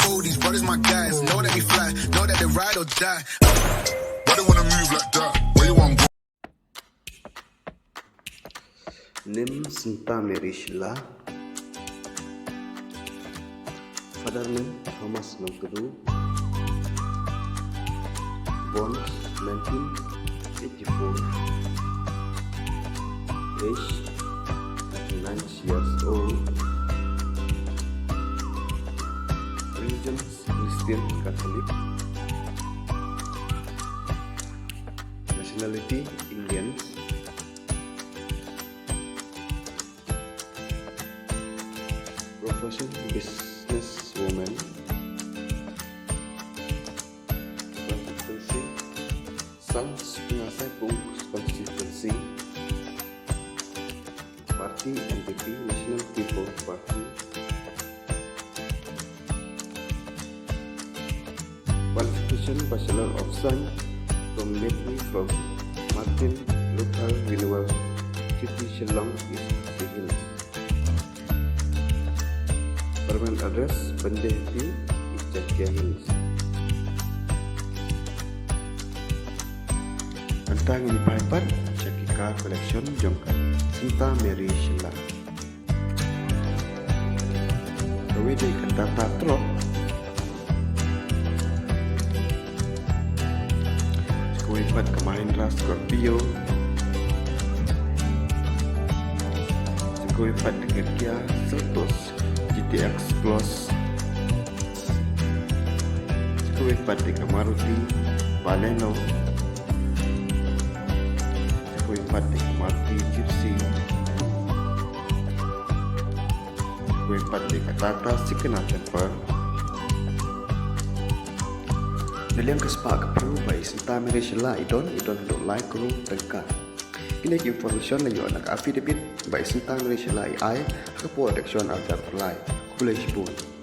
fool, these brothers my guys. Know that we fly, know that they ride or die. Why they wanna move like that? Where you want go? Name Sinta Mary Shylla. Father name Thomas Nongkedu. Born 1984. Age 9 years old. Religion Christian Catholic. Nationality Indian. Profession businesswoman. Constituency Sons Pengasai Pung Constituency. Party NPP National People Party. Qualification Bachelor of Science from Medley from Martin Luther University Shillong East Hills. Permanent address Pendehti Ichakia Hills. Antang ini paipat Cakika Collection Jongkat Sinta Mary Shylla. Kawede kata tatrok Kuipat ke Mahindra Scorpio. Kuipat ke Kia Seltos GTX Plus. Kuipat ke Maruti Baleno. Kuipat ke Maruti Gypsy. Kuipat ke Tata Sikena Temper. Dalam kesepak keperu baik Sinta Mary Shylla idon untuk like guru tegak. Ini informasi yang anak affidavit baik Sinta Mary Shylla ai kepo action alter lai. Boleh sebut.